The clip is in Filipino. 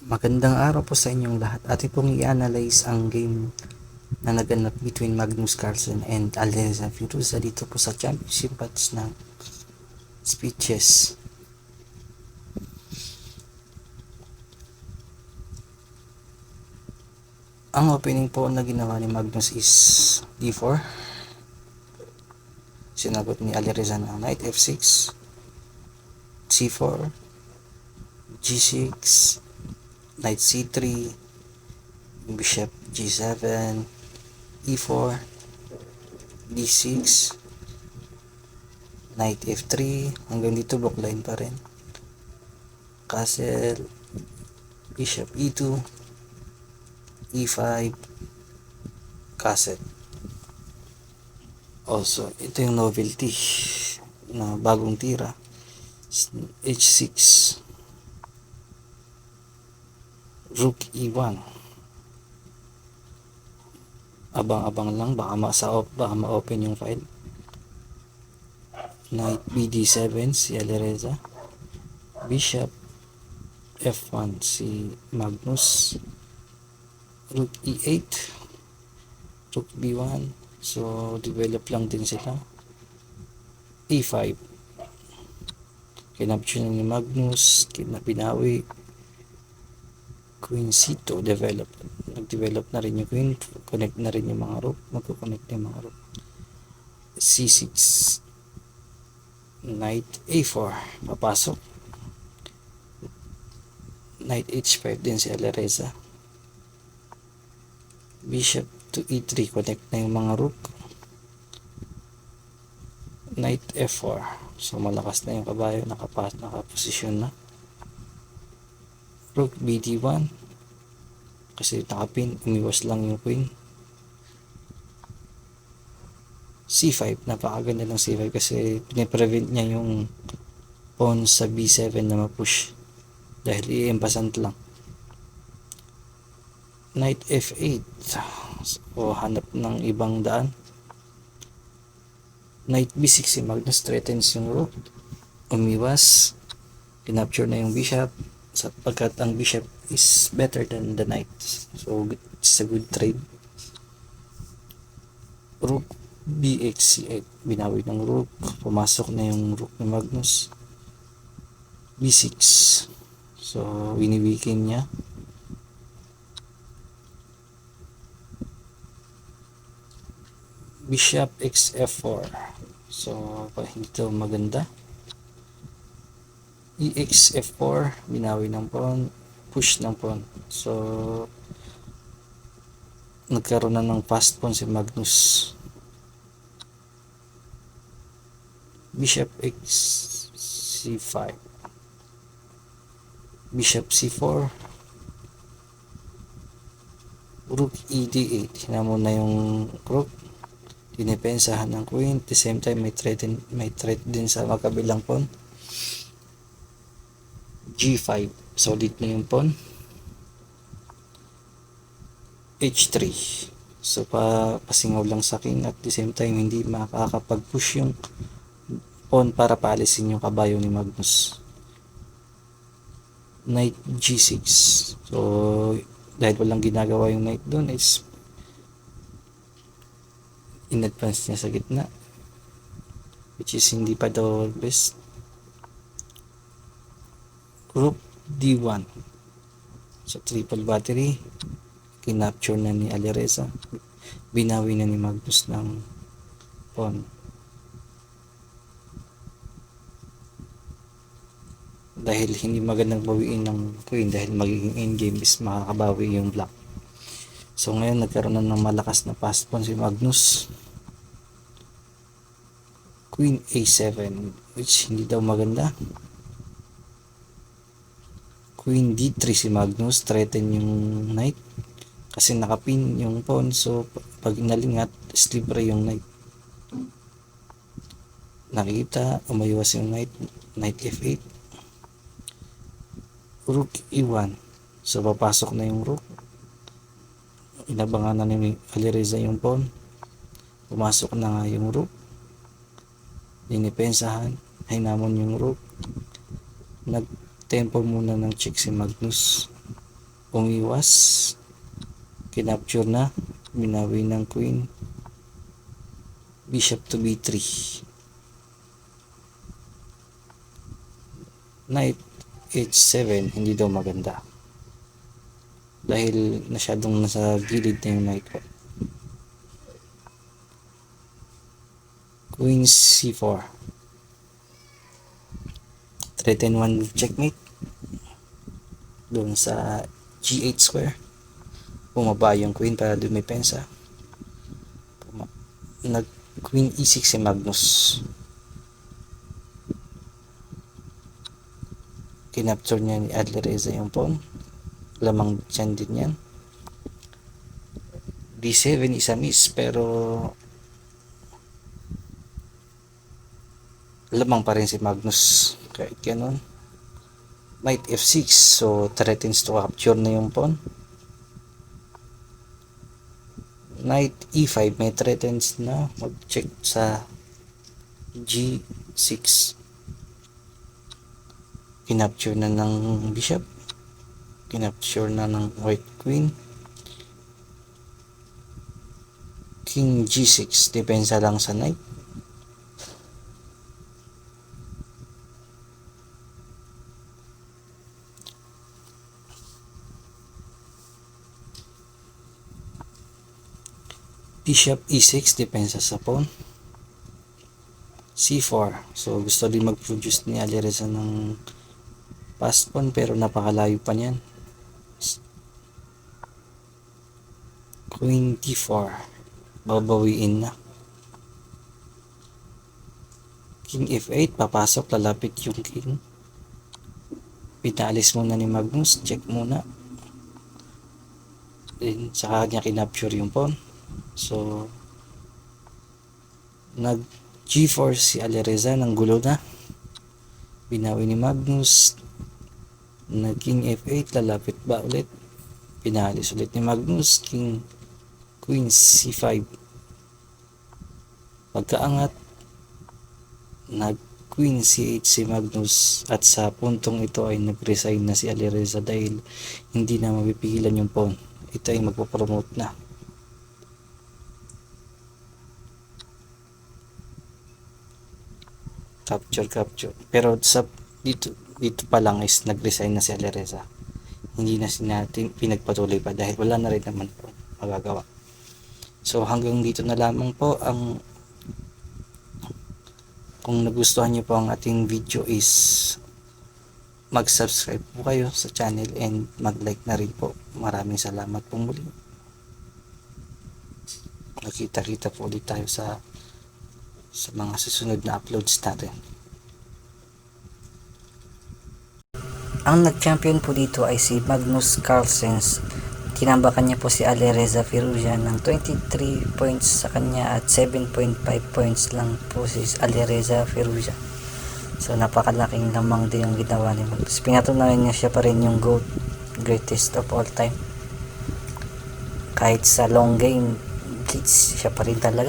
Magandang araw po sa inyong lahat. Atin pong i-analyze ang game na naganap between Magnus Carlsen and Aldenza Firuza dito po sa championship match ng speeches. Ang opening po na ginawa ni Magnus is d4. Sinagot ni Alireza ng knight f6, c4, g6, knight c3, bishop g7, e4, d6, knight f3, hanggang dito block line pa rin. Castle, bishop e2, e5, castle. Also, ito yung novelty na bagong tira, h6, rook e1. Abang-abang lang, baka ma-open yung file. Knight bd7 si Alireza, bishop f1 si Magnus, rook e8, rook b1. So develop lang din sila. e5, kinapture ni Magnus, binawi. Queen c2, nag-develop na rin yung queen, connect na rin yung mga rook, magko-connect na yung mga rook. c6, knight a4, papasok. Knight h5 din si Alireza, bishop to e3, connect na yung mga rook. Knight f4, so malakas na yung kabayo, nakaposisyon na. Rook bd1, kasi nakapin, umiwas lang yung queen. c5, napakaganda ng c5 kasi piniprevent niya yung pawn sa b7 na ma-push dahil i-empasant lang. Knight f8, so hanap ng ibang daan. Knight b6, si Magnus threatens yung rook, umiwas, kinapture na yung bishop sapagkat ang bishop is better than the knight, so it's a good trade. Rook b8 c8, binawi ng rook, pumasok na yung rook ni Magnus. b6, so winiwikin niya. Bishop xf4, so hindi ito maganda. exf4, binawi ng pawn, push ng pawn, so nagkaroon na ng fast pawn si Magnus. Bishop x c5, bishop c4, rook ed8, hinamon na yung rook, dinipensahan ng queen, at the same time may threat din sa magkabilang pawn. g5, solid na yung pawn. h3, so pasingaw lang sa king, at the same time hindi makakapag-push yung pawn para paalisin yung kabayo ni Magnus. Knight g6, so dahil walang ginagawa yung knight doon, is in-advance niya sa gitna, which is hindi pa daw best. Rook d1, so triple battery, kinapture na ni Alireza, binawi na ni Magnus ng pawn. Dahil hindi magandang bawiin ng queen, dahil magiging endgame is makakabawi yung black. So ngayon nagkaroon na ng malakas na fast pawn si Magnus. Queen a7, which hindi daw maganda. Queen d3 si Magnus, threaten yung knight kasi nakapin yung pawn, so pag inalingat, libre yung knight. Nakita, umaywas yung knight. Knight f8, rook e1, so papasok na yung rook, inabangan na ni Alireza yung pawn, pumasok na nga yung rook, dinipensahan, hinamon yung rook, nagtempo muna ng check si Magnus. umiwas, kinapture na, binawi ng queen, bishop to b3, knight h7, hindi daw maganda dahil masyadong nasa gilid na yung knight ko. Queen c4, threaten 1 checkmate doon sa g8 square. Bumaba yung queen para dumipensa. Nag queen e6 si Magnus, kinapture niya ni Alireza yung pawn, lamang dyan din yan. d7 isa miss, pero lamang pa rin si Magnus kahit ganun. Knight f6, so threatens to capture na yung pawn. Knight e5, may threatens na mag-check sa g6, kinapture na ng bishop, kinapture na ng white queen. King g6, depensa lang sa knight. Bishop e6, depensa sa pawn. c4, so gusto din mag-produce ni Alireza ng pass pawn pero napakalayo pa niyan. Queen d4, babawiin na. King f8, papasok, lalapit yung king, pinalis muna ni Magnus, check muna, then saka niya kinapture yung pawn. So nag g4 si Alireza, ng gulo na, binawi ni Magnus, nag king f8, lalapit ba ulit, pinalis ulit ni Magnus, king queen c5, pagkaangat, nag queen c8 si Magnus, at sa puntong ito ay nag-resign na si Alireza dahil hindi na mapipigilan yung pawn. Ito ay magpo-promote na. Capture, pero sa dito pa lang is nag-resign na si Alireza, hindi na natin pinagpatuloy pa dahil wala na rin naman po magagawa. So hanggang dito na lamang po ang, kung nagustuhan niyo po ang ating video is mag-subscribe po kayo sa channel and mag-like na rin po. Maraming salamat po muli. Nakita-kita po ulit tayo sa mga susunod na uploads natin. Ang nag-champion po dito ay si Magnus Carlsen. Tinambakan niya po si Alireza Firouzjan ng 23 points sa kanya at 7.5 points lang po si Alireza Firouzjan. So napakalaking lamang din yung ginawa ni Magnus. Pinatunayan niya siya pa rin yung GOAT, greatest of all time. Kahit sa long game blitz, siya pa rin talaga.